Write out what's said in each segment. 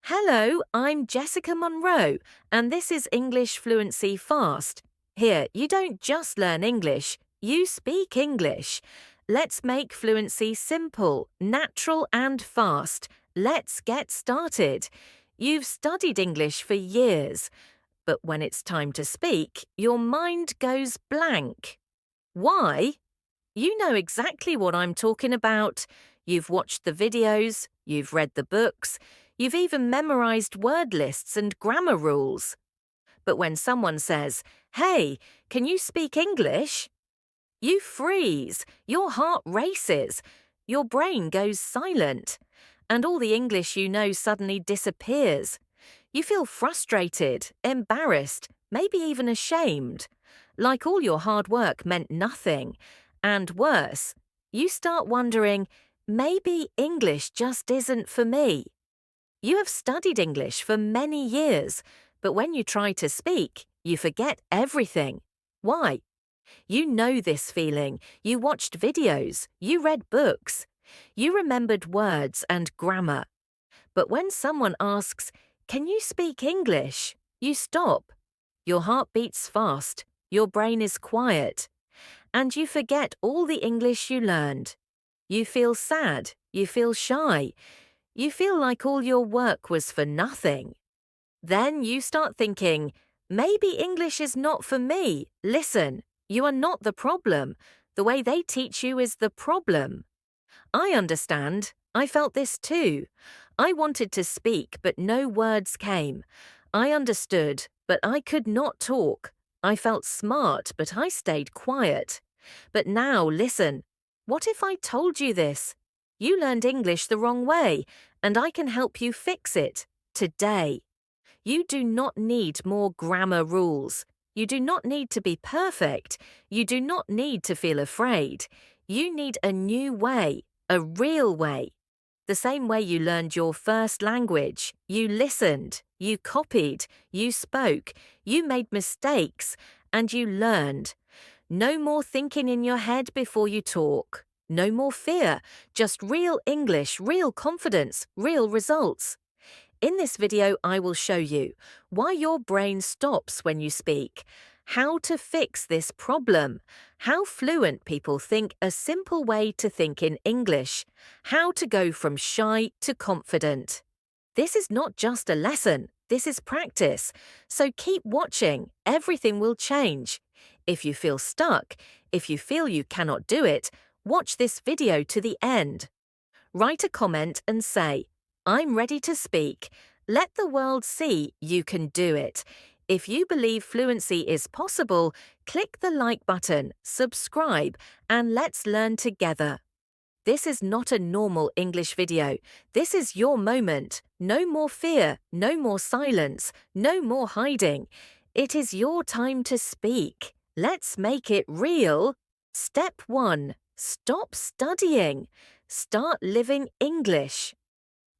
Hello, I'm Jessica Monroe, and this is English Fluency Fast. Here, you don't just learn English, you speak English. Let's make fluency simple, natural, and fast. Let's get started. You've studied English for years, but when it's time to speak, your mind goes blank. Why? You know exactly what I'm talking about. You've watched the videos, you've read the books, you've even memorized word lists and grammar rules. But when someone says, "Hey, can you speak English?" you freeze, your heart races, your brain goes silent, and all the English you know suddenly disappears. You feel frustrated, embarrassed, maybe even ashamed, like all your hard work meant nothing. And worse, you start wondering, maybe English just isn't for me. You have studied English for many years, but when you try to speak, you forget everything. Why? You know this feeling. You watched videos. You read books. You remembered words and grammar. But when someone asks, "Can you speak English?" you stop. Your heart beats fast. Your brain is quiet. And you forget all the English you learned. You feel sad. You feel shy. You feel like all your work was for nothing. Then you start thinking, maybe English is not for me. Listen, you are not the problem. The way they teach you is the problem. I understand. I felt this too. I wanted to speak, but no words came. I understood, but I could not talk. I felt smart, but I stayed quiet. But now, listen. What if I told you this? You learned English the wrong way, and I can help you fix it today. You do not need more grammar rules. You do not need to be perfect. You do not need to feel afraid. You need a new way, a real way. The same way you learned your first language. You listened, you copied, you spoke, you made mistakes, and you learned. No more thinking in your head before you talk. No more fear, just real English, real confidence, real results. In this video, I will show you why your brain stops when you speak, how to fix this problem, how fluent people think a simple way to think in English, how to go from shy to confident. This is not just a lesson, this is practice, so keep watching, everything will change. If you feel stuck, if you feel you cannot do it, watch this video to the end. Write a comment and say, "I'm ready to speak. Let the world see you can do it." If you believe fluency is possible, click the like button, subscribe, and let's learn together. This is not a normal English video. This is your moment. No more fear, no more silence, no more hiding. It is your time to speak. Let's make it real. Step 1. Stop studying. Start living English.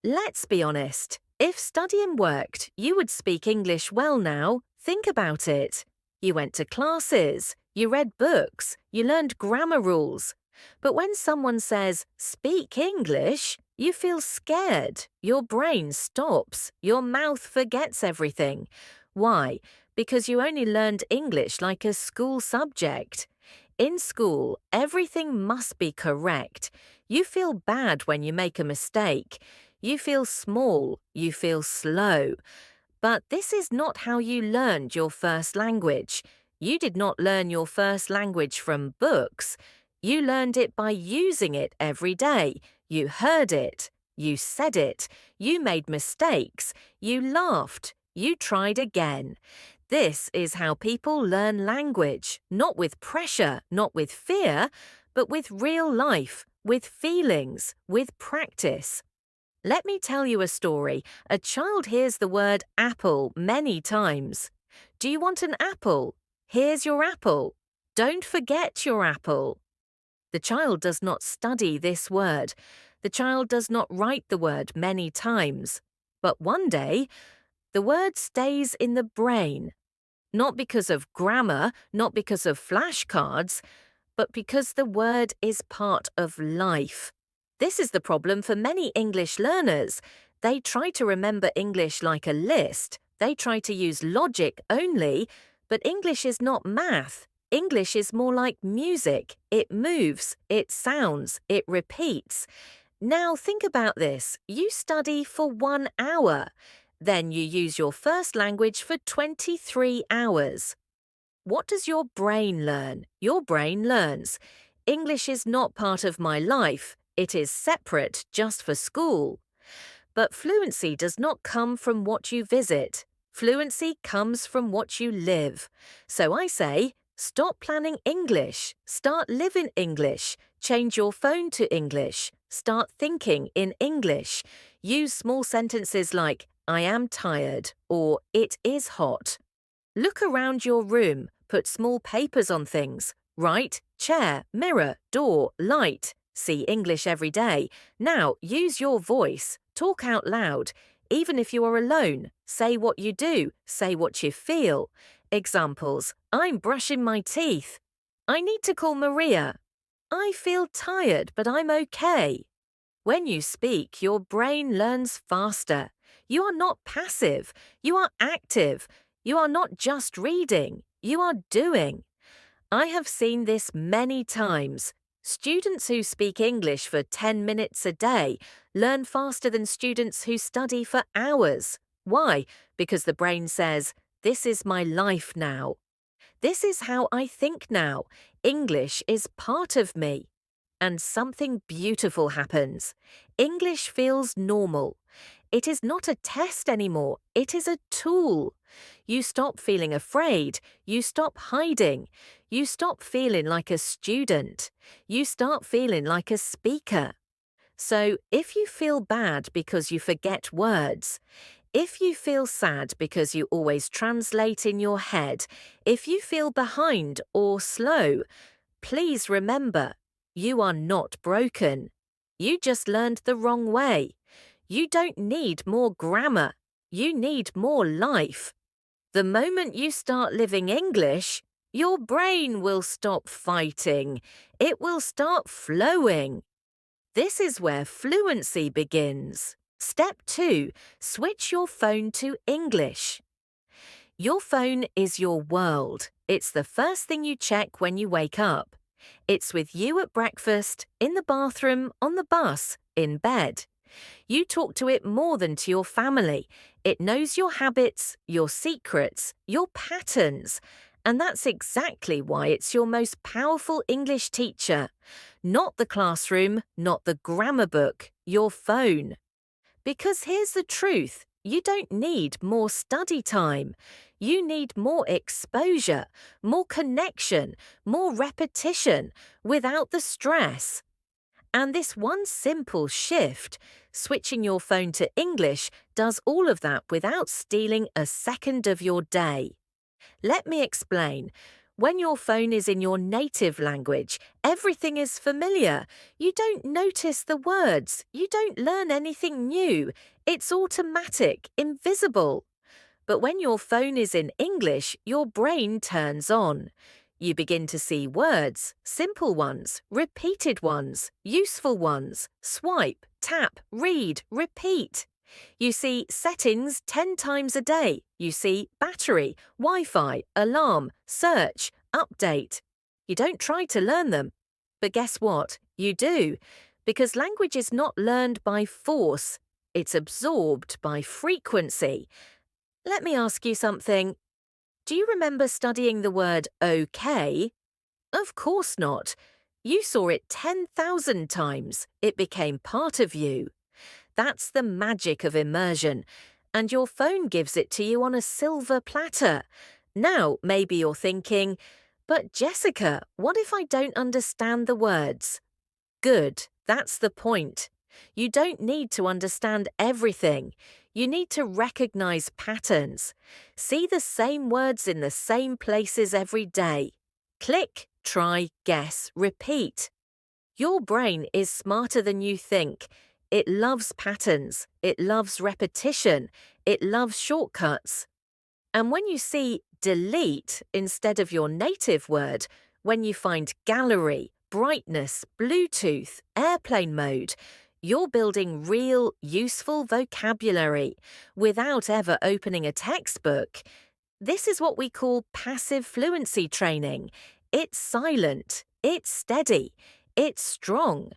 Let's be honest. If studying worked, you would speak English well now. Think about it. You went to classes, you read books, you learned grammar rules. But when someone says, "Speak English," you feel scared. Your brain stops. Your mouth forgets everything. Why? Because you only learned English like a school subject. In school, everything must be correct. You feel bad when you make a mistake. You feel small, you feel slow. But this is not how you learned your first language. You did not learn your first language from books. You learned it by using it every day. You heard it. You said it. You made mistakes. You laughed. You tried again. This is how people learn language, not with pressure, not with fear, but with real life, with feelings, with practice. Let me tell you a story. A child hears the word apple many times. Do you want an apple? Here's your apple. Don't forget your apple. The child does not study this word. The child does not write the word many times. But one day, the word stays in the brain. Not because of grammar, not because of flashcards, but because the word is part of life. This is the problem for many English learners. They try to remember English like a list. They try to use logic only, but English is not math. English is more like music. It moves, it sounds, it repeats. Now think about this. You study for 1 hour. Then you use your first language for 23 hours. What does your brain learn? Your brain learns. English is not part of my life. It is separate just for school. But fluency does not come from what you visit. Fluency comes from what you live. So I say, stop planning English. Start living English. Change your phone to English. Start thinking in English. Use small sentences like, I am tired, or it is hot. Look around your room. Put small papers on things. Write, chair, mirror, door, light. See English every day. Now use your voice. Talk out loud. Even if you are alone, say what you do. Say what you feel. Examples. I'm brushing my teeth. I need to call Maria. I feel tired, but I'm okay. When you speak, your brain learns faster. You are not passive. You are active. You are not just reading. You are doing. I have seen this many times. Students who speak English for 10 minutes a day learn faster than students who study for hours. Why? Because the brain says, this is my life now. This is how I think now. English is part of me. And something beautiful happens. English feels normal. It is not a test anymore. It is a tool. You stop feeling afraid. You stop hiding. You stop feeling like a student. You start feeling like a speaker. So if you feel bad because you forget words, if you feel sad because you always translate in your head, if you feel behind or slow, please remember, you are not broken. You just learned the wrong way. You don't need more grammar. You need more life. The moment you start living English, your brain will stop fighting. It will start flowing. This is where fluency begins. Step 2. Switch your phone to English. Your phone is your world. It's the first thing you check when you wake up. It's with you at breakfast, in the bathroom, on the bus, in bed. You talk to it more than to your family. It knows your habits, your secrets, your patterns. And that's exactly why it's your most powerful English teacher. Not the classroom, not the grammar book, your phone. Because here's the truth. You don't need more study time. You need more exposure, more connection, more repetition, without the stress. And this one simple shift, switching your phone to English, does all of that without stealing a second of your day. Let me explain. When your phone is in your native language, everything is familiar. You don't notice the words. You don't learn anything new. It's automatic, invisible. But when your phone is in English, your brain turns on. You begin to see words, simple ones, repeated ones, useful ones, swipe, tap, read, repeat. You see settings 10 times a day. You see battery, Wi-Fi, alarm, search, update. You don't try to learn them. But guess what? You do. Because language is not learned by force. It's absorbed by frequency. Let me ask you something. Do you remember studying the word okay? Of course not. You saw it 10,000 times. It became part of you. That's the magic of immersion. And your phone gives it to you on a silver platter. Now, maybe you're thinking, but Jessica, what if I don't understand the words? Good, that's the point. You don't need to understand everything. You need to recognize patterns. See the same words in the same places every day. Click, try, guess, repeat. Your brain is smarter than you think. It loves patterns. It loves repetition. It loves shortcuts. And when you see delete instead of your native word, when you find gallery, brightness, Bluetooth, airplane mode, You're building real, useful vocabulary without ever opening a textbook. This is what we call passive fluency training. It's silent, it's steady, it's strong.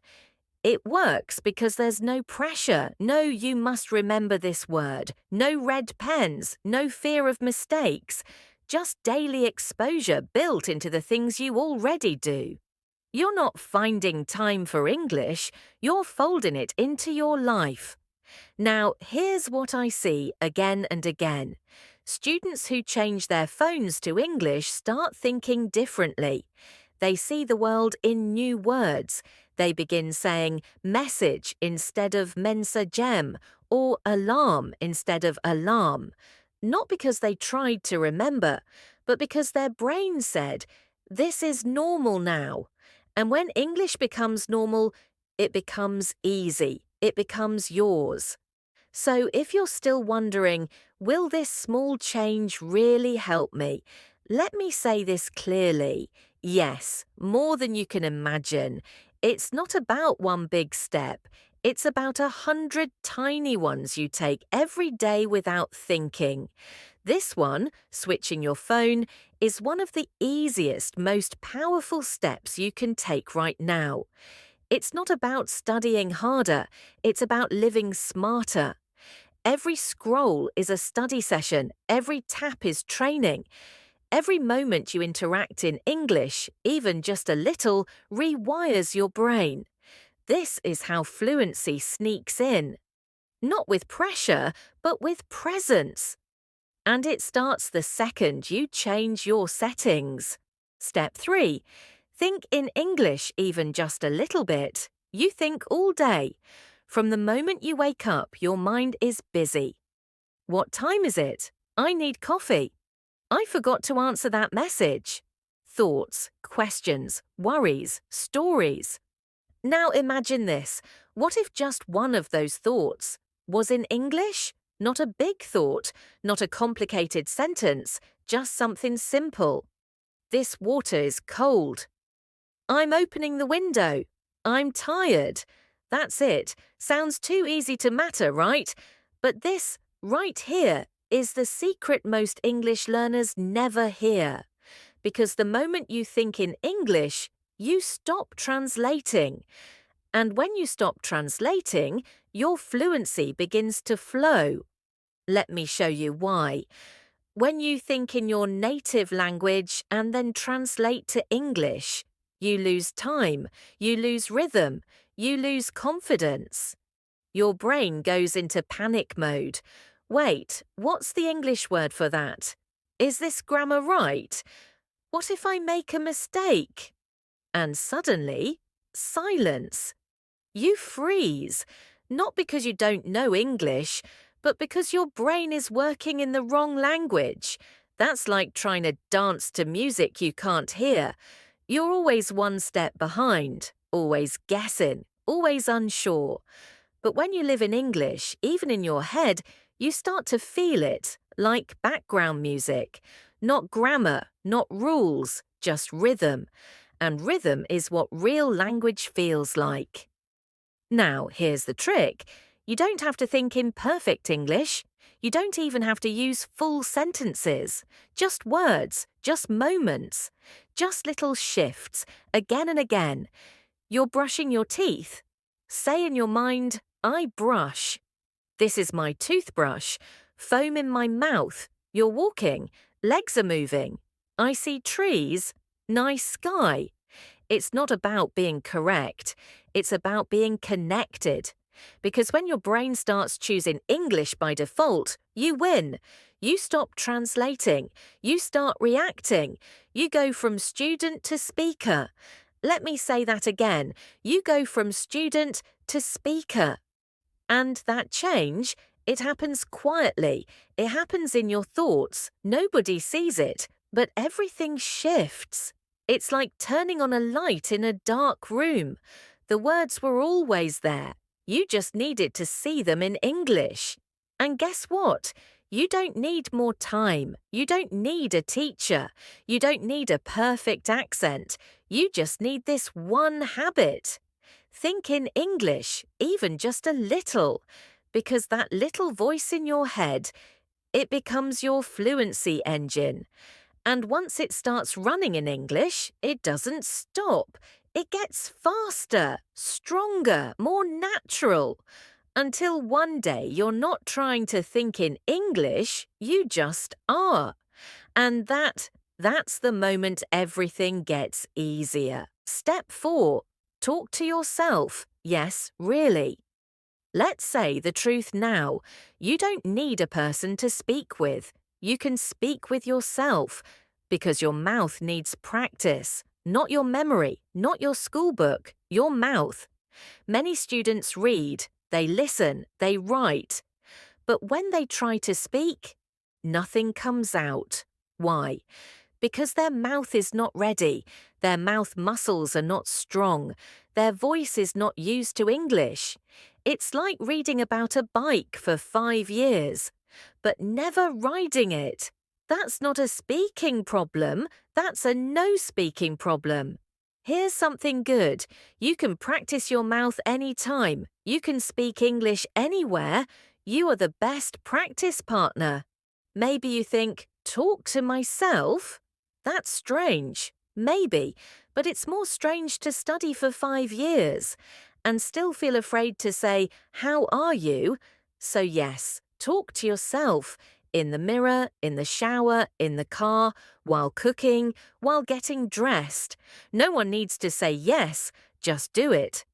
It works because there's no pressure, no you must remember this word, no red pens, no fear of mistakes, just daily exposure built into the things you already do. You're not finding time for English, you're folding it into your life. Now, here's what I see again and again. Students who change their phones to English start thinking differently. They see the world in new words. They begin saying message instead of mensagem or alarm instead of alarm. Not because they tried to remember, but because their brain said, this is normal now. And when English becomes normal, it becomes easy. It becomes yours. So if you're still wondering, will this small change really help me? Let me say this clearly. Yes, more than you can imagine. It's not about one big step. It's about 100 tiny ones you take every day without thinking. This one, switching your phone, is one of the easiest, most powerful steps you can take right now. It's not about studying harder, it's about living smarter. Every scroll is a study session, every tap is training. Every moment you interact in English, even just a little, rewires your brain. This is how fluency sneaks in. Not with pressure, but with presence. And it starts the second you change your settings. Step 3. Think in English even just a little bit. You think all day. From the moment you wake up, your mind is busy. What time is it? I need coffee. I forgot to answer that message. Thoughts, questions, worries, stories. Now imagine this. What if just one of those thoughts was in English? Not a big thought, not a complicated sentence, just something simple. This water is cold. I'm opening the window. I'm tired. That's it. Sounds too easy to matter, right? But this, right here, is the secret most English learners never hear. Because the moment you think in English, you stop translating. And when you stop translating, your fluency begins to flow. Let me show you why. When you think in your native language and then translate to English, you lose time, you lose rhythm, you lose confidence. Your brain goes into panic mode. Wait, what's the English word for that? Is this grammar right? What if I make a mistake? And suddenly, silence. You freeze, not because you don't know English, but because your brain is working in the wrong language. That's like trying to dance to music you can't hear. You're always one step behind, always guessing, always unsure. But when you live in English, even in your head, you start to feel it, like background music. Not grammar, not rules, just rhythm. And rhythm is what real language feels like. Now, here's the trick. You don't have to think in perfect English. You don't even have to use full sentences. Just words, just moments, just little shifts, again and again. You're brushing your teeth. Say in your mind, I brush. This is my toothbrush. Foam in my mouth. You're walking. Legs are moving. I see trees. Nice sky. It's not about being correct. It's about being connected. Because when your brain starts choosing English by default, you win. You stop translating. You start reacting. You go from student to speaker. Let me say that again. You go from student to speaker. And that change, it happens quietly. It happens in your thoughts. Nobody sees it, but everything shifts. It's like turning on a light in a dark room. The words were always there. You just needed to see them in English. And guess what? You don't need more time. You don't need a teacher. You don't need a perfect accent. You just need this one habit. Think in English, even just a little, because that little voice in your head, it becomes your fluency engine. And once it starts running in English, it doesn't stop. It gets faster, stronger, more natural. Until one day you're not trying to think in English, you just are. And that's the moment everything gets easier. Step 4. Talk to yourself. Yes, really. Let's say the truth now. You don't need a person to speak with. You can speak with yourself because your mouth needs practice, not your memory, not your school book, your mouth. Many students read, they listen, they write. But when they try to speak, nothing comes out. Why? Because their mouth is not ready, their mouth muscles are not strong, their voice is not used to English. It's like reading about a bike for 5 years, but never riding it. That's not a speaking problem, that's a no-speaking problem. Here's something good. You can practice your mouth anytime. You can speak English anywhere. You are the best practice partner. Maybe you think, talk to myself? That's strange. Maybe, but it's more strange to study for 5 years and still feel afraid to say, how are you? So yes, talk to yourself in the mirror, in the shower, in the car, while cooking, while getting dressed. No one needs to say yes, just do it.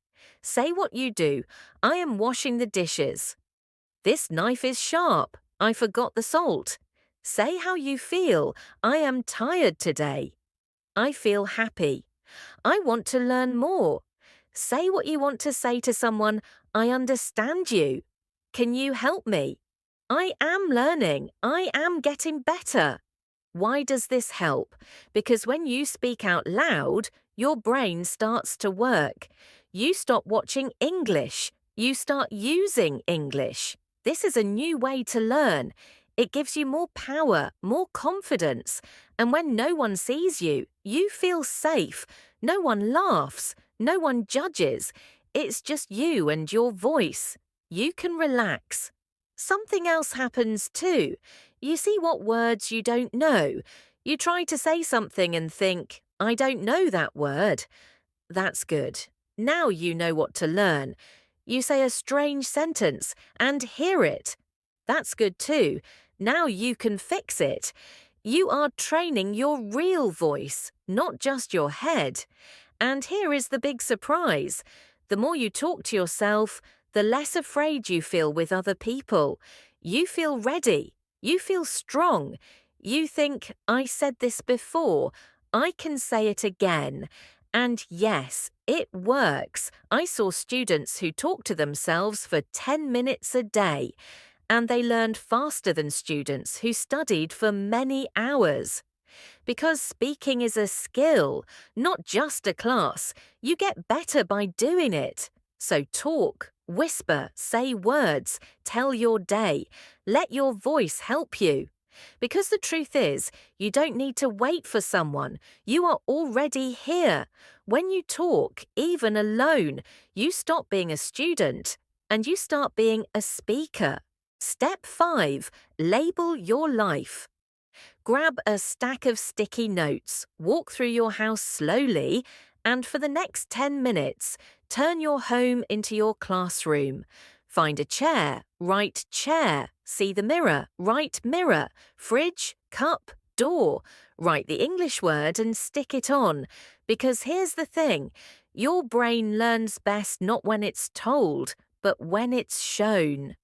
Say what you do. I am washing the dishes. This knife is sharp. I forgot the salt. Say how you feel. I am tired today. I feel happy. I want to learn more. Say what you want to say to someone. I understand you. Can you help me? I am learning. I am getting better. Why does this help? Because when you speak out loud, your brain starts to work. You stop watching English. You start using English. This is a new way to learn. It gives you more power, more confidence. And when no one sees you, you feel safe. No one laughs. No one judges. It's just you and your voice. You can relax. Something else happens too. You see what words you don't know. You try to say something and think, I don't know that word. That's good. Now you know what to learn. You say a strange sentence and hear it. That's good too. Now you can fix it. You are training your real voice, not just your head. And here is the big surprise. The more you talk to yourself, the less afraid you feel with other people. You feel ready. You feel strong. You think, I said this before. I can say it again. And yes, it works. I saw students who talked to themselves for 10 minutes a day, and they learned faster than students who studied for many hours. Because speaking is a skill, not just a class. You get better by doing it. So talk, whisper, say words, tell your day. Let your voice help you. Because the truth is, you don't need to wait for someone. You are already here. When you talk, even alone, you stop being a student and you start being a speaker. Step 5. Label your life. Grab a stack of sticky notes, walk through your house slowly, and for the next 10 minutes, turn your home into your classroom. Find a chair, write chair, see the mirror, write mirror, fridge, cup, door. Write the English word and stick it on. Because here's the thing, your brain learns best not when it's told, but when it's shown.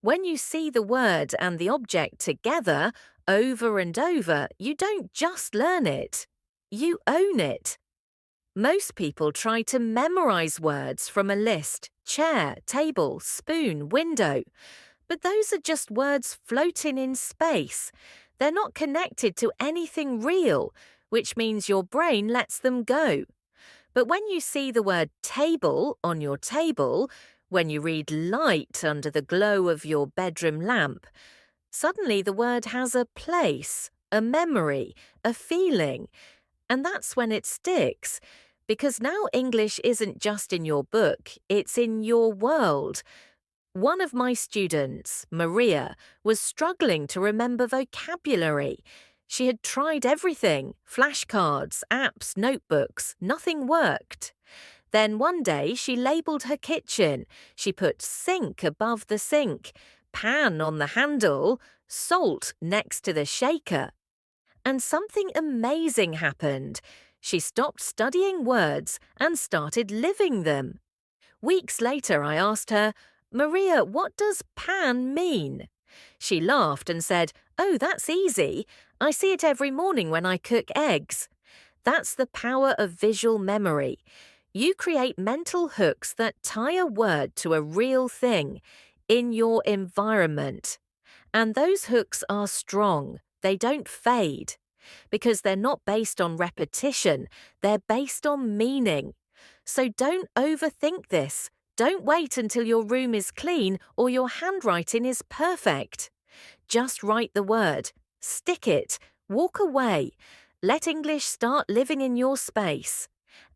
When you see the word and the object together, over and over, you don't just learn it. You own it. Most people try to memorize words from a list, chair, table, spoon, window. But those are just words floating in space. They're not connected to anything real, which means your brain lets them go. But when you see the word table on your table, when you read light under the glow of your bedroom lamp, suddenly the word has a place, a memory, a feeling. And that's when it sticks. Because now English isn't just in your book, it's in your world. One of my students, Maria, was struggling to remember vocabulary. She had tried everything, flashcards, apps, notebooks, nothing worked. Then one day she labelled her kitchen. She put sink above the sink, pan on the handle, salt next to the shaker. And something amazing happened. She stopped studying words and started living them. Weeks later, I asked her, Maria, what does pan mean? She laughed and said, Oh, that's easy. I see it every morning when I cook eggs. That's the power of visual memory. You create mental hooks that tie a word to a real thing in your environment. And those hooks are strong. They don't fade. Because they're not based on repetition, they're based on meaning. So don't overthink this. Don't wait until your room is clean or your handwriting is perfect. Just write the word, stick it, walk away. Let English start living in your space.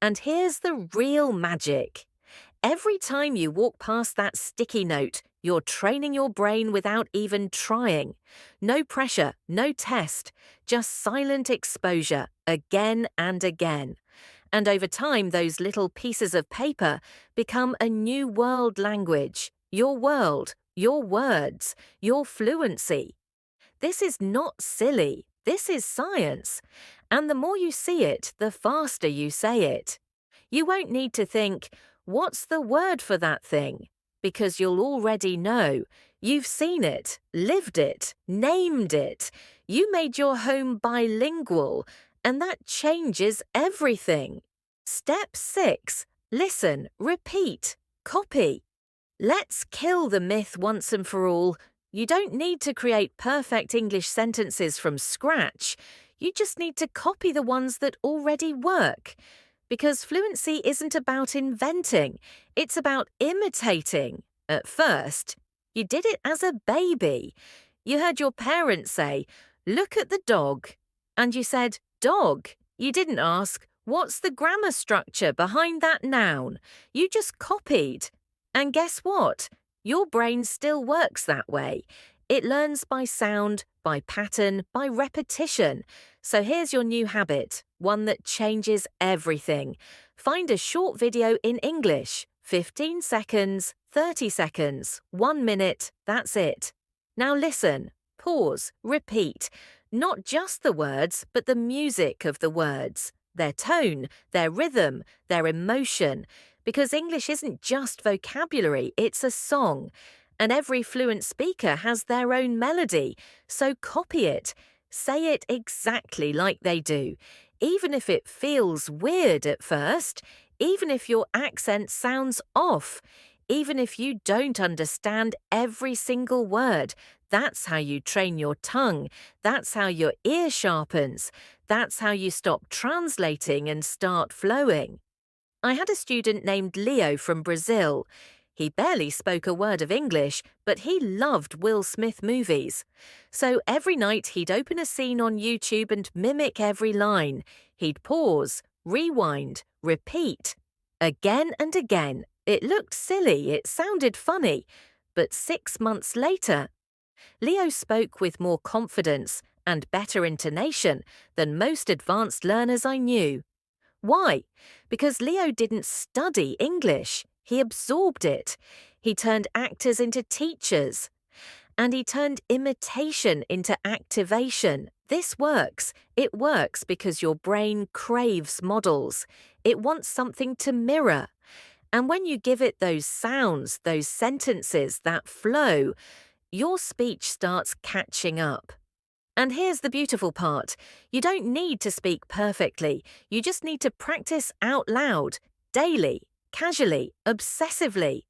And here's the real magic. Every time you walk past that sticky note, you're training your brain without even trying. No pressure, no test, just silent exposure again and again. And over time, those little pieces of paper become a new world language. Your world, your words, your fluency. This is not silly. This is science. And the more you see it, the faster you say it. You won't need to think, what's the word for that thing? Because you'll already know. You've seen it, lived it, named it. You made your home bilingual, and that changes everything. Step 6. Listen, repeat, copy. Let's kill the myth once and for all. You don't need to create perfect English sentences from scratch. You just need to copy the ones that already work. Because fluency isn't about inventing, it's about imitating. At first, you did it as a baby. You heard your parents say, look at the dog. And you said, dog. You didn't ask, what's the grammar structure behind that noun? You just copied. And guess what? Your brain still works that way. It learns by sound, by pattern, by repetition. So here's your new habit, one that changes everything. Find a short video in English, 15 seconds, 30 seconds, 1 minute, that's it. Now listen, pause, repeat. Not just the words, but the music of the words, their tone, their rhythm, their emotion. Because English isn't just vocabulary, it's a song. And every fluent speaker has their own melody, so copy it. Say it exactly like they do, even if it feels weird at first, even if your accent sounds off, even if you don't understand every single word. That's how you train your tongue. That's how your ear sharpens. That's how you stop translating and start flowing. I had a student named Leo from Brazil. He barely spoke a word of English, but he loved Will Smith movies. So every night he'd open a scene on YouTube and mimic every line. He'd pause, rewind, repeat. Again and again. It looked silly, it sounded funny. But 6 months later, Leo spoke with more confidence and better intonation than most advanced learners I knew. Why? Because Leo didn't study English. He absorbed it. He turned actors into teachers. And he turned imitation into activation. This works. It works because your brain craves models. It wants something to mirror. And when you give it those sounds, those sentences, that flow, your speech starts catching up. And here's the beautiful part. You don't need to speak perfectly. You just need to practice out loud, daily, casually, obsessively.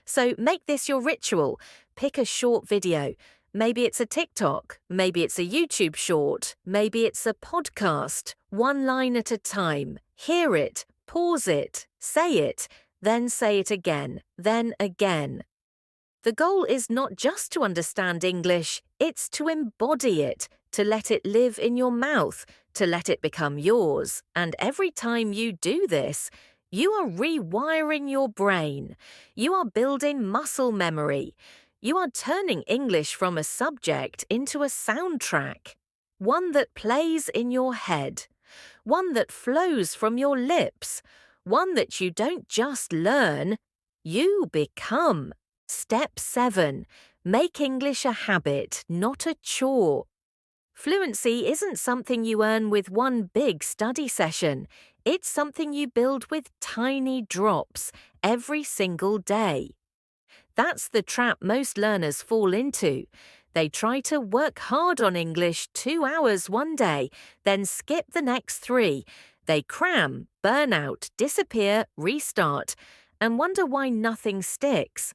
So make this your ritual. Pick a short video. Maybe it's a TikTok. Maybe it's a YouTube short. Maybe it's a podcast. 1 line at a time. Hear it, pause it, say it, then say it again, then again. The goal is not just to understand English, it's to embody it, to let it live in your mouth, to let it become yours. And every time you do this, you are rewiring your brain. You are building muscle memory. You are turning English from a subject into a soundtrack, one that plays in your head, one that flows from your lips, one that you don't just learn, you become. Step 7. Make English a habit, not a chore. Fluency isn't something you earn with one big study session. It's something you build with tiny drops every single day. That's the trap most learners fall into. They try to work hard on English 2 hours one day, then skip the next 3. They cram, burn out, disappear, restart, and wonder why nothing sticks.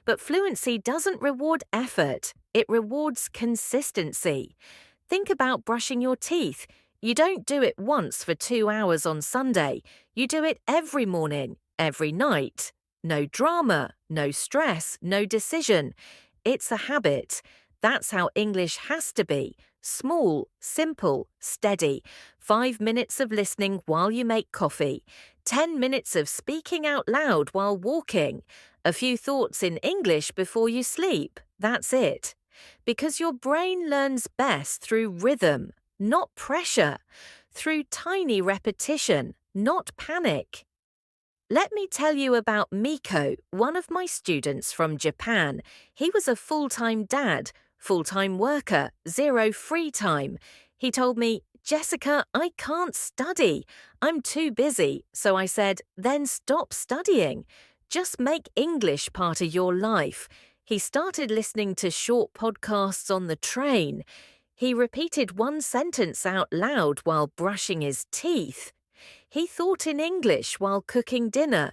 But fluency doesn't reward effort, it rewards consistency. Think about brushing your teeth. You don't do it once for 2 hours on Sunday. You do it every morning, every night. No drama, no stress, no decision. It's a habit. That's how English has to be. Small, simple, steady. 5 minutes of listening while you make coffee. 10 minutes of speaking out loud while walking. A few thoughts in English before you sleep. That's it. Because your brain learns best through rhythm, not pressure. Through tiny repetition, not panic. Let me tell you about Miko, one of my students from Japan. He was a full-time dad, full-time worker, 0 free time. He told me, "Jessica, I can't study. I'm too busy." So I said, "Then stop studying. Just make English part of your life." He started listening to short podcasts on the train. He repeated one sentence out loud while brushing his teeth. He thought in English while cooking dinner.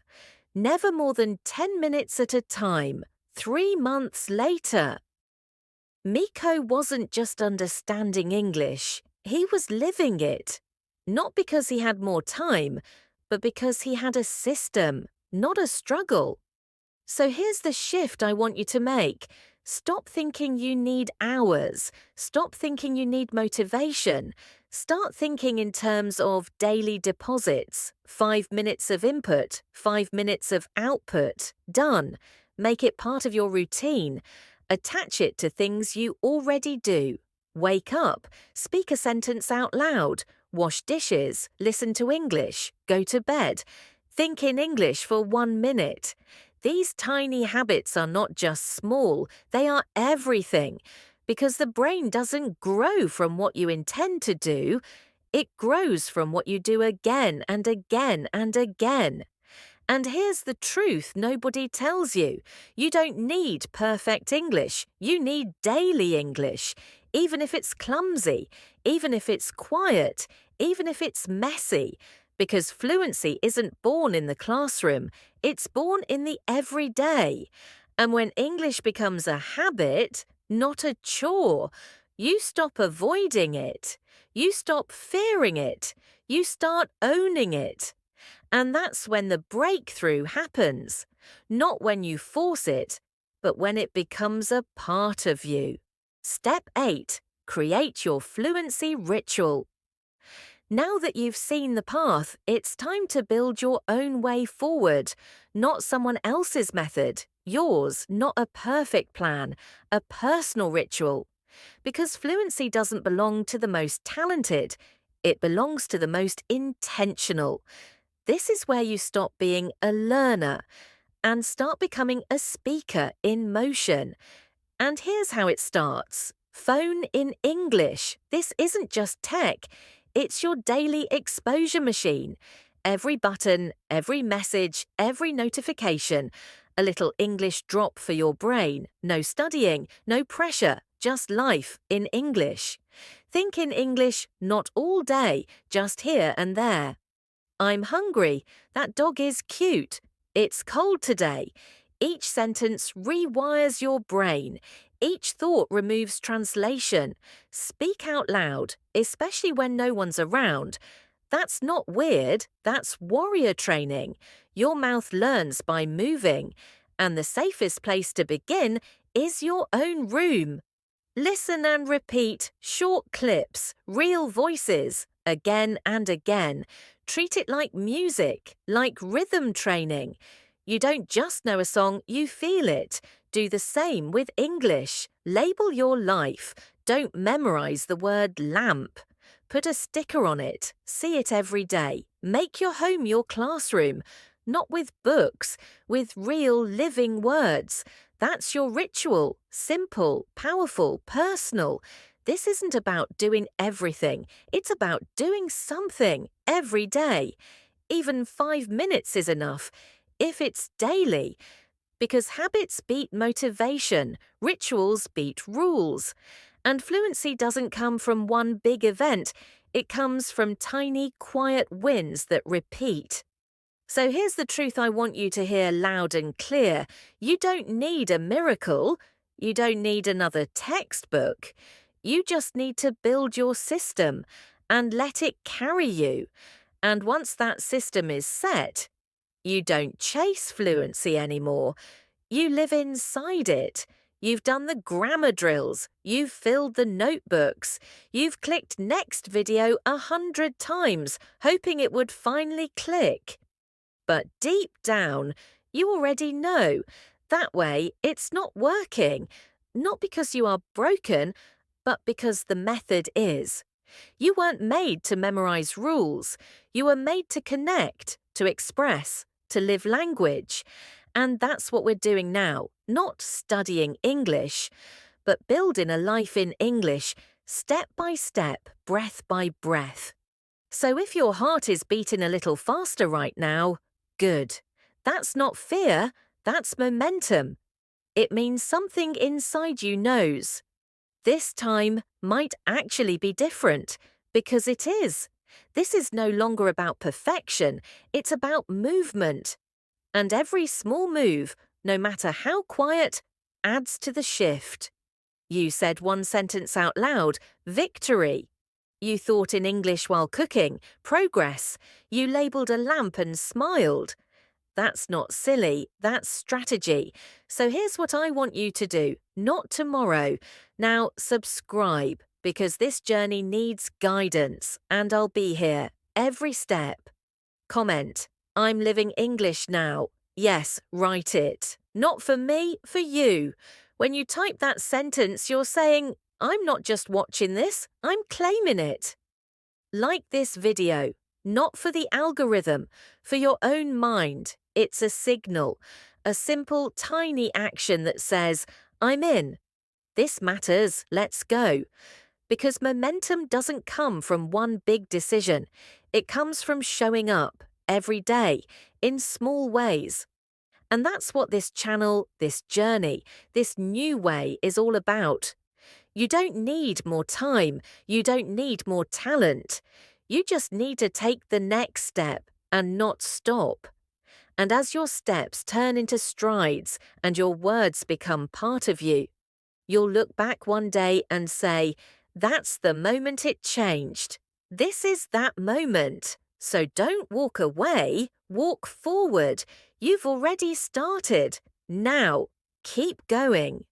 Never more than 10 minutes at a time. 3 months later. Miko wasn't just understanding English, he was living it. Not because he had more time, but because he had a system, not a struggle. So here's the shift I want you to make. Stop thinking you need hours. Stop thinking you need motivation. Start thinking in terms of daily deposits. 5 minutes of input, 5 minutes of output. Done. Make it part of your routine. Attach it to things you already do. Wake up, speak a sentence out loud, wash dishes, listen to English, go to bed. Think in English for 1 minute. These tiny habits are not just small, they are everything. Because the brain doesn't grow from what you intend to do, it grows from what you do again and again and again. And here's the truth nobody tells you. You don't need perfect English. You need daily English. Even if it's clumsy, even if it's quiet, even if it's messy. Because fluency isn't born in the classroom, it's born in the everyday. And when English becomes a habit, not a chore, you stop avoiding it. You stop fearing it. You start owning it. And that's when the breakthrough happens. Not when you force it, but when it becomes a part of you. Step 8. Create your fluency ritual. Now that you've seen the path, it's time to build your own way forward, not someone else's method, yours, not a perfect plan, a personal ritual. Because fluency doesn't belong to the most talented, it belongs to the most intentional. This is where you stop being a learner and start becoming a speaker in motion. And here's how it starts. Phone in English. This isn't just tech. It's your daily exposure machine. Every button, every message, every notification. A little English drop for your brain. No studying, no pressure, just life in English. Think in English not all day, just here and there. I'm hungry. That dog is cute. It's cold today. Each sentence rewires your brain. Each thought removes translation. Speak out loud, especially when no one's around. That's not weird, that's warrior training. Your mouth learns by moving. And the safest place to begin is your own room. Listen and repeat short clips, real voices, again and again. Treat it like music, like rhythm training. You don't just know a song, you feel it. Do the same with English. Label your life. Don't memorize the word lamp. Put a sticker on it. See it every day. Make your home your classroom. Not with books, with real living words. That's your ritual. Simple, powerful, personal. This isn't about doing everything. It's about doing something every day. Even 5 minutes is enough, if it's daily. Because habits beat motivation, rituals beat rules. And fluency doesn't come from one big event, it comes from tiny, quiet wins that repeat. So here's the truth I want you to hear loud and clear. You don't need a miracle. You don't need another textbook. You just need to build your system and let it carry you. And once that system is set, you don't chase fluency anymore. You live inside it. You've done the grammar drills. You've filled the notebooks. You've clicked next video 100 times, hoping it would finally click. But deep down, you already know. That way, it's not working. Not because you are broken, but because the method is. You weren't made to memorize rules. You were made to connect, to express, to live language. And that's what we're doing now. Not studying English, but building a life in English, step by step, breath by breath. So if your heart is beating a little faster right now, good. That's not fear, that's momentum. It means something inside you knows. This time might actually be different, because it is. This is no longer about perfection, it's about movement. And every small move, no matter how quiet, adds to the shift. You said one sentence out loud, victory. You thought in English while cooking, progress. You labelled a lamp and smiled. That's not silly, that's strategy. So here's what I want you to do, not tomorrow. Now subscribe, because this journey needs guidance, and I'll be here, every step. Comment, I'm living English now. Yes, write it. Not for me, for you. When you type that sentence, you're saying, I'm not just watching this, I'm claiming it. Like this video, not for the algorithm, for your own mind. It's a signal, a simple, tiny action that says, I'm in. This matters, let's go. Because momentum doesn't come from one big decision. It comes from showing up every day in small ways. And that's what this channel, this journey, this new way is all about. You don't need more time. You don't need more talent. You just need to take the next step and not stop. And as your steps turn into strides and your words become part of you, you'll look back one day and say, that's the moment it changed. This is that moment. So don't walk away, walk forward. You've already started. Now, keep going.